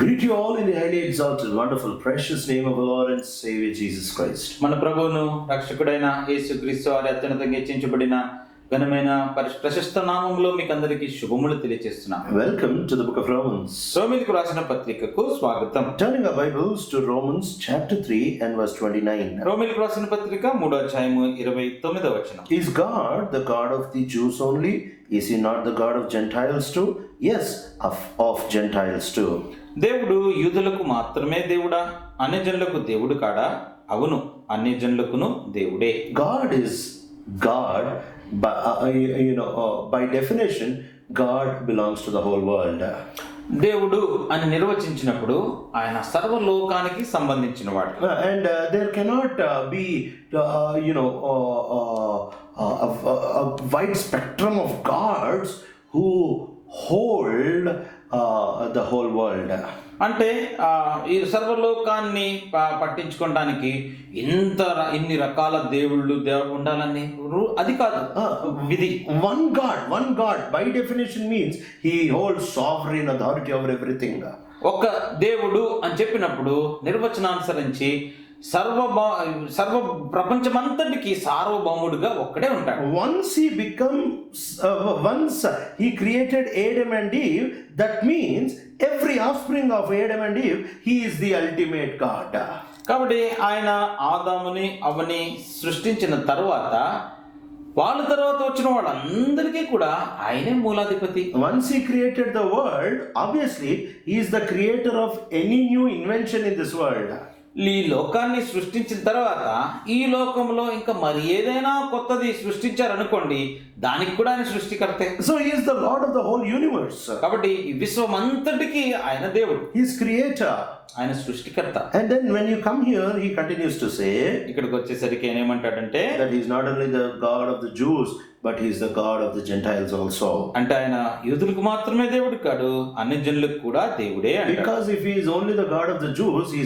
Greet you all in the highly exalted, wonderful, precious name of our Lord and Savior Jesus Christ. మన ప్రభువును రక్షకుడైన యేసుక్రీస్తు వారి అత్యున్నతంగా హెచ్చించబడిన ఘనమైన ప్రశస్త నామములో మీకు అందరికీ శుభములు తెలియజేస్తున్నాను. Welcome to the book of Romans. రోమీయులకు రాసిన పత్రికకు స్వాగతం. Turning our Bibles to Romans chapter 3 and verse 29. రోమీయులకు రాసిన పత్రిక 3వ అధ్యాయము 29వ వచనం. Is God the God of the Jews only? Is he not the God of Gentiles too? Yes, of Gentiles too. దేవుడు యూదులకు మాత్రమే దేవుడా, అన్యజనులకు దేవుడు కాడా? అవును, అన్యజనులకును దేవుడే. God is God, by definition, God belongs to the whole world. దేవుడు అని నిర్వచించినప్పుడు ఆయన సర్వలోకానికి సంబంధించిన వాడు. And there cannot be a wide spectrum of gods who hold the whole world. అంటే ఈ సర్వలోకాన్ని పట్టించుకోవడానికి ఇన్ని రకాల దేవుళ్ళు ఉండాలని అది కాదు విధి. One God by definition means he holds sovereign authority over everything. ఒక దేవుడు అని చెప్పినప్పుడు నిర్వచనానుసరించి సర్వ ప్రపంచమంతటికి సార్వభౌముడుగా ఒక్కడే ఉంటాడు. Once he created Adam and Eve, that means every offspring of Adam and Eve, he is the ultimate God. కాబట్టి ఆయన ఆదాముని అవని సృష్టించిన తర్వాత వాళ్ళ తర్వాత వచ్చిన వాళ్ళందరికీ కూడా ఆయనే మూలాధిపతి. Once he created the world, obviously he is the creator of any new invention in this world. ఈ లోకాన్ని సృష్టించిన తర్వాత ఈ లోకంలో ఇంకా మరి ఏదైనా కొత్తది సృష్టించారనుకోండి, దానికి కూడా ఆయన సృష్టికర్తే. So he is the Lord of the whole universe. కాబట్టి ఈ విశ్వం అంతటికి ఆయన దేవుడు, he is creator, ఆయన సృష్టికర్త. And then when you come here, he continues to say, ఇక్కడికి వచ్చేసరికి ఏమంటాడంటే that he is not only the God of the Jews, but he is the God of the Gentiles also. అంటే ఆయన యూదులకు మాత్రమే దేవుడు కాదు, అన్ని జనులకు కూడా దేవుడే. Because if he is only the God of the Jews, he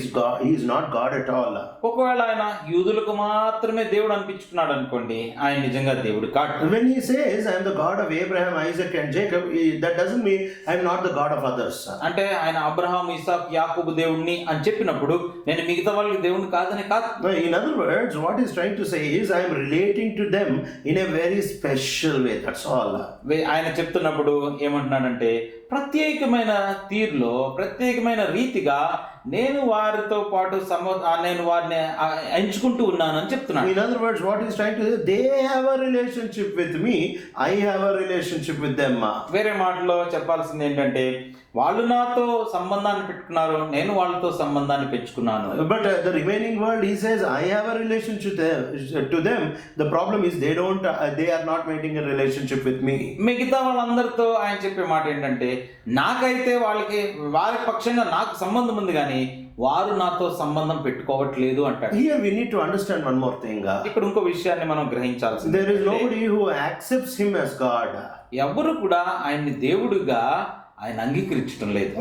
is not God at all. ఒకవేళ ఆయన యూదులకు మాత్రమే దేవుడు అనిపించుకున్నాడు అనుకోండి, ఆయన నిజంగా దేవుడు కాదు. When he says I am the God of Abraham, Isaac and Jacob, that doesn't mean I am not the God of others. అంటే ఆయన అబ్రహాం, ఇసాక్, యాకోబు దేవుణ్ణి అని చెప్పినప్పుడు నేను మిగతా వాళ్ళకి దేవుని కాదని కాదు. In other words, what he is trying to say is I am relating to them in a very special way. That's all. ఆయన చెప్తున్నప్పుడు ఏమంటున్నాడంటే ప్రత్యేకమైన తీరులో ప్రత్యేకమైన రీతిగా నేను వారితో పాటు నేను వారిని ఎంచుకుంటూ ఉన్నాను అని చెప్తున్నాను. In other words, what he is trying to say, they have a relationship with me, I have a relationship with them. వేరే మాటలో చెప్పాల్సింది ఏంటంటే వాళ్ళు నాతో సంబంధాన్ని పెట్టుకున్నారు, నేను వాళ్ళతో సంబంధాన్ని పెంచుకున్నాను. But the remaining world, he says I have a relationship to them. The problem is they are not maintaining a relationship with me. మిగతా వాళ్ళందరితో ఆయన చెప్పే మాట ఏంటంటే నాకైతే వారి పక్షంగా నాకు సంబంధం ఉంది కానీ వారు నాతో సంబంధం పెట్టుకోవట్లేదు అంటాడు. Here we need to understand one more thing. ఇక్కడ ఇంకో విషయాన్ని మనం గ్రహించాల్సింది, there is nobody who accepts him as God. ఎవరు కూడా ఆయన్ని దేవుడిగా ఆయన అంగీకరించడం లేదు.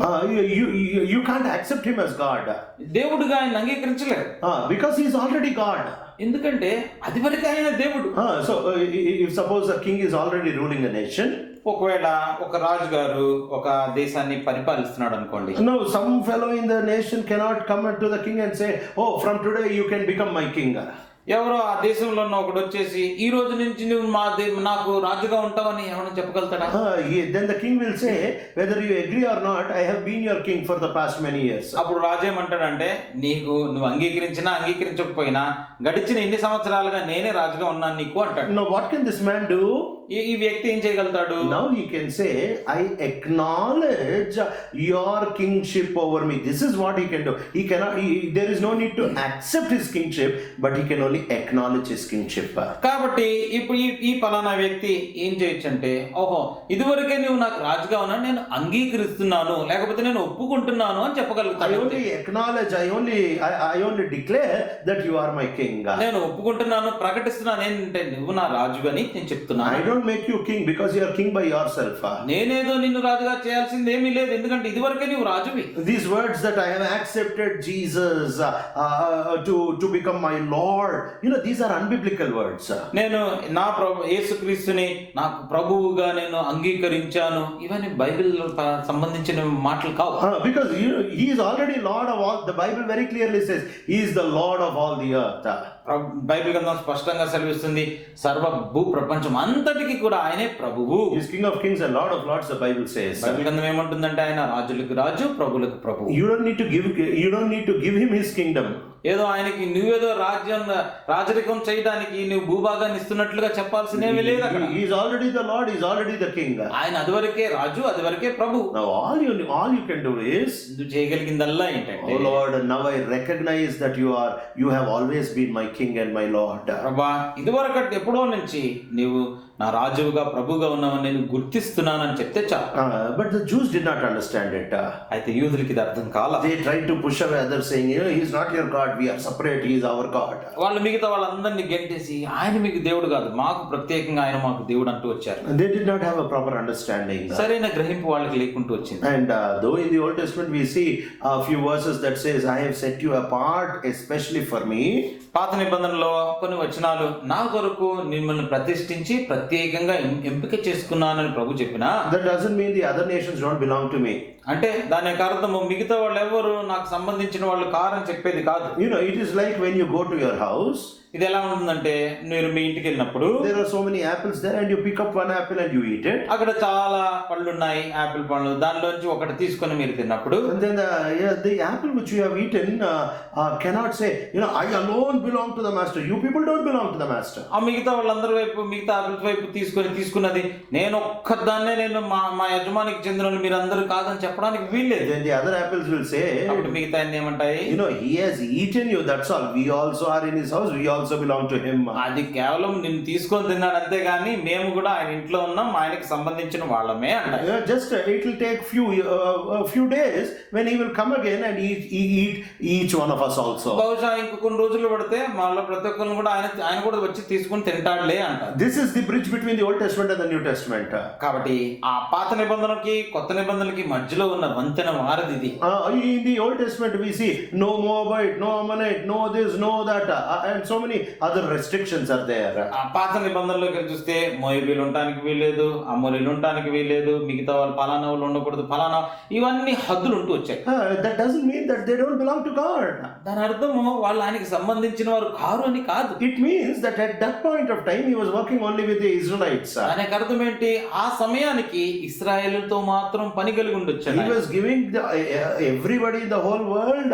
You can't accept him as God. దేవుడిగా ఆయన అంగీకరించలేదు. Because he is already God. ఎందుకంటే అది వరకు ఆయన దేవుడు. So if suppose a king is already ruling a nation, ఒకవేళ ఒక రాజు గారు ఒక దేశాన్ని పరిపాలిస్తున్నాడు అనుకోండి. No, some fellow in the nation cannot come to the king and say, oh, from today you can become my king. ఎవరో ఆ దేశంలో ఉన్న ఒకడు వచ్చేసి ఈ రోజు నుంచి నువ్వు నాకు రాజుగా ఉంటావని ఏమైనా చెప్పగలుగుతాడా? Then the king will say, whether you agree or not, I have been your king for the past many years. అప్పుడు రాజు ఏమంటాడంటే నువ్వు అంగీకరించినా అంగీకరించకపోయినా గడిచిన ఇన్ని సంవత్సరాలుగా నేనే రాజుగా ఉన్నాను నీకు అంటాడు. Now what can this man do? ఈ వ్యక్తి ఏం చేయగలుగుతాడు? Now he can say, I acknowledge your kingship over me. This is what he can do. There is no need to accept his kingship, but he can only acknowledge his kingship. కాబట్టి ఇప్పుడు ఈ పలానా వ్యక్తి ఏం చేయొచ్చు అంటే, ఓహో ఇదివరకే నువ్వు నాకు రాజుగా ఉన్నా నేను అంగీకరిస్తున్నాను లేకపోతే నేను ఒప్పుకుంటున్నాను అని చెప్పగలుగుతాను. I only acknowledge, I only declare that you are my king. నేను ఒప్పుకుంటున్నాను, ప్రకటిస్తున్నాను ఏంటంటే నువ్వు నా రాజుగా అని నేను చెప్తున్నాను. I don't don't make you king because you are king by yourself. నేనేదో నిన్ను రాజుగా చేయాల్సింది ఏమీ లేదు, ఎందుకంటే ఇదివరకే నీవు రాజువి. These words that I have accepted Jesus to become my Lord, these are unbiblical words. నేను నా ప్రభు యేసుక్రీస్తుని నాకు ప్రభువుగా నేను అంగీకరించాను, ఇవన్నీ బైబిల్ సంబంధించిన మాటలు కావు. Because he is already Lord of all. The Bible very clearly says he is the Lord of all the earth. Bible గ్రంథం స్పష్టంగా సెలవిస్తుంది, సర్వ భూ ప్రపంచం అంతటికి కూడా ఆయనే ప్రభువు. He is King of Kings and Lord of Lords, the Bible says. Bible గ్రంథం ఏమంటుందంటే ఆయన రాజులకు రాజు, ప్రభువులకు ప్రభువు. You don't need to give him his kingdom. ఏదో ఆయనకి నువ్వేదో రాజరికం చేయడానికి నువ్వు భూభాగాన్ని ఇస్తున్నట్లుగా చెప్పాల్సినేమీ లేదు అక్కడ. He is already the Lord, he is already the King. ఆయన అదివరకే రాజు, అదివరకే ప్రభు. Now all you can do is, నువ్వు చేయగలిగిందల్లా ఏంటంటే, oh Lord, now I recognize that you have always been my King and my Lord. ప్రభా, ఇదివరకు ఎప్పుడో నుంచి నీవు నా రాజువుగా ప్రభువుగా ఉన్నావని నేను గుర్తిస్తున్నానని చెప్తే చాలు. But the Jews did not understand it. అయితే యూదులకి ఇది అర్థం కాల. They tried to push away others, saying, he is not your God, we are separate, he is our God. వాళ్ళు మిగతా వాళ్ళందరినీ గెంటేసి ఆయన మీకు దేవుడు కాదు, మాకు ప్రత్యేకంగా ఆయన మాకు దేవుడు అంటూ వచ్చారు. They did not have a proper understanding. సరైన గ్రహింపు వాళ్ళకి లేకుంటూ వచ్చింది. And though in the Old Testament we see a few verses that says, I have set you apart especially for me. పాత నిబంధనలో కొన్ని వచనాలు నా కొరకు మిమ్మల్ని ప్రతిష్ఠించి ప్రత్యేకంగా ఎంపిక చేసుకున్నానని ప్రభు చెప్పినా, that doesn't mean the other nations don't belong to me. అంటే దాని యొక్క అర్థము మిగతా వాళ్ళు ఎవరు నాకు సంబంధించిన వాళ్ళు కారని చెప్పేది కాదు. It is like when you go to your house. ఇది ఎలా ఉంటుందంటే, మీరు మీ ఇంటికి వెళ్ళినప్పుడు there are so many apples there and you pick up one apple and you eat it. అక్కడ చాలా పళ్ళు ఉన్నాయి, యాపిల్ పళ్ళు, దానిలోంచి ఒకటి తీసుకొని మీరు తిన్నప్పుడు, and then the apple which you have eaten cannot say, I alone belong to the master, you people don't belong to the master. ఆ మిగతా వాళ్ళందరి వైపు, మిగతా ఆపిల్స్ వైపు తీసుకున్నది నేను ఒక్కదాన్నే, నేను మా యజమానికి చెందిన మీరు అందరూ కాదని చెప్పడానికి వీల్లేదు. then the other apples will say, అప్పుడు మిగతా ఏమంటాయి, he has eaten you, that's all, we also are in his house, we also belong to him. అది కేవలం నిన్ను తీసుకొని తిన్నాడు అంతే గాని మేము కూడా ఆయన ఇంట్లో ఉన్నాం, ఆయనకి సంబంధించిన వాళ్ళమే అంటారు. Just it will take few days when he will come again and eat each one of us also. బహుశా ఇంకో కొన్ని రోజులు పడితే మాలో ప్రతి ఒక్కరిని కూడా ఆయన కూడా వచ్చి తీసుకొని తింటాడులే అంటారు. This is the bridge between the Old Testament and the New Testament. కాబట్టి ఆ పాత నిబంధనకి కొత్త నిబంధనకి మధ్యలో ఉన్న వంతెన వారది ఇది. In the Old Testament we see no Moabite, no Ammonite, no this, no that, and so many other restrictions are there. ఆ పాత నిబంధనలోకి చూస్తే మోయాబీలు ఉండడానికి వీల్లేదు, అమోరీలు ఉండడానికి వీల్లేదు, మిగతా వాళ్ళు ఫలానా వాళ్ళు ఉండకూడదు, ఫలానా ఇవన్నీ హద్దులు ఉంటూ వచ్చాయి. That doesn't mean that they don't belong to God. దాని అర్థము వాళ్ళు ఆయనకి సంబంధించిన వారు కారు అని కాదు. It means that at that point of time he was working only with the Israelites. దానికి అర్థం ఏంటి, ఆ సమయానికి ఇశ్రాయేలుతో మాత్రం పని కలిగి ఉండొచ్చు. He was giving everybody in the whole world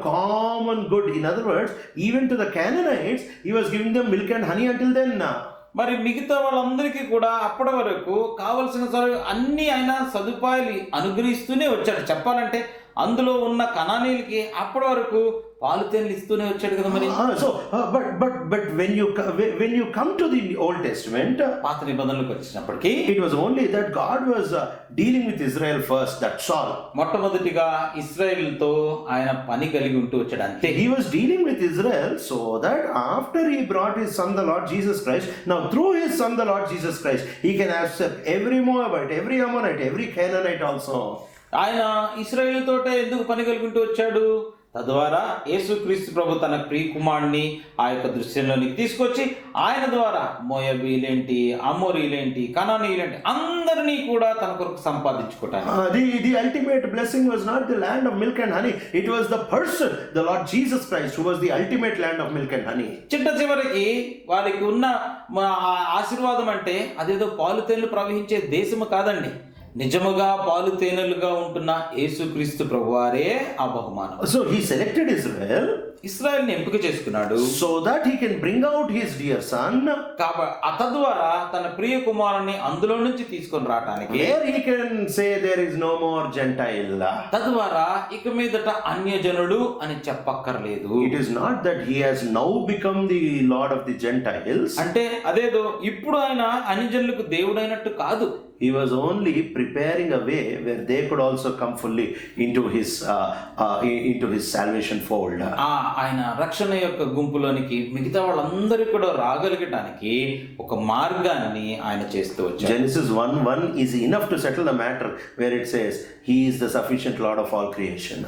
common good. In other words, even to the Canaanites he was giving them milk and honey until then. మరి మిగతా వాళ్ళందరికీ కూడా అప్పటి వరకు కావలసిన అన్ని ఆయన సదుపాయాలు అనుగ్రహిస్తూనే వచ్చాడు. చెప్పాలంటే అందులో ఉన్న కనానీయులకి అప్పటి వరకు పాలు తేనెలు ఇస్తూనే వచ్చాడు కదా. మరి but when you come to the Old Testament, పాత నిబంధనలకు వచ్చినప్పటికీ it was only that God was dealing with Israel first, that's all. మొట్టమొదటిగా ఇశ్రాయేలుతో ఆయన పని కలిగి ఉంటూ వచ్చాడు అంతే. He was dealing with Israel so that after he brought his son the Lord Jesus Christ, now through his son the Lord Jesus Christ, he can accept every Moabite, every Ammonite, every Canaanite also. ఆయన ఇశ్రాయేలుతోటే ఎందుకు పని కలిగి వచ్చాడు, తద్వారా యేసుక్రీస్తు ప్రభు తన ప్రియ కుమారుడిని ఆ యొక్క దృశ్యంలోనికి తీసుకొచ్చి ఆయన ద్వారా మోయాబీలేంటి, అమోరీలేంటి, కనానీయులేంటి అందరినీ కూడా తన కొరకు సంపాదించుకోవటానికి. The ultimate blessing was not the land of milk and honey, it was the person, the Lord Jesus Christ, who was the ultimate land of milk and honey. చిట్ట చివరికి వారికి ఉన్న ఆశీర్వాదం అంటే అదేదో పాలు తేనెలు ప్రవహించే దేశము కాదండి, నిజముగా పాలు తేనెలుగా ఉంటున్న యేసుక్రీస్తు ప్రభువారే ఆ బహుమానం. So he selected Israel, ఇశ్రాయేలుని ఎంపిక చేసుకున్నాడు, so that he can bring out his dear son, కాబట్టి తద్వారా తన ప్రియ కుమారుని అందులో నుంచి తీసుకొని రావడానికి, where he can say there is no more Gentile. తద్వారా ఇక మీదట అన్యజనుడు అని చెప్పక్కర్లేదు. It is not that he has now become the Lord of the Gentiles. అంటే అదేదో ఇప్పుడు ఆయన అన్యజనులకు దేవుడైనట్టు కాదు. he was only preparing a way where they could also come fully into his salvation fold. ఆయన రక్షణ యొక్క గుంపులోనికి మిగతా వాళ్ళందరూ కూడా రాగలిగటానికి ఒక మార్గాన్ని ఆయన చేస్తూ వచ్చారు. Genesis 1:1 is enough to settle the matter where it says he is the sufficient Lord of all creation.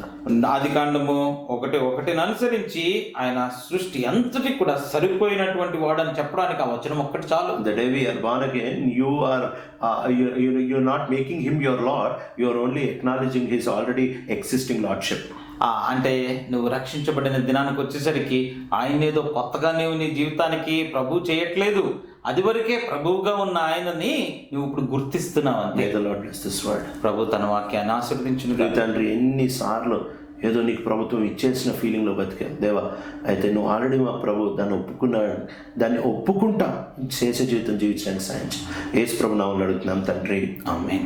ఆదికాండము 1:1 అనుసరించి ఆయన సృష్టి అంతటి కూడా సరిపోయినటువంటి వాడని చెప్పడానికి ఆ వచనం ఒక్కటి చాలు. The day we are born again, you're not making him your Lord, you're only acknowledging his already existing lordship. అంటే నువ్వు రక్షించబడిన దినానికి వచ్చేసరికి ఆయన ఏదో కొత్తగా నీవు నీ జీవితానికి ప్రభు చేయట్లేదు, అది వరకే ప్రభువుగా ఉన్న ఆయనని నువ్వు ఇప్పుడు గుర్తిస్తున్నావు అంతే. May the Lord bless this word. ప్రభు తన వాక్యాన్ని ఆశీర్వదించును. తండ్రి, ఎన్నిసార్లు ఏదో నీకు ప్రభుత్వం ఇచ్చేసిన ఫీలింగ్లో బతికాను దేవా, అయితే నువ్వు ఆల్రెడీ మా ప్రభు దాన్ని ఒప్పుకుంటా చేసే జీవితం జీవించడానికి సాయం యేసు ప్రభు నామములో అడుగుతున్నాం తండ్రి, ఆమేన్.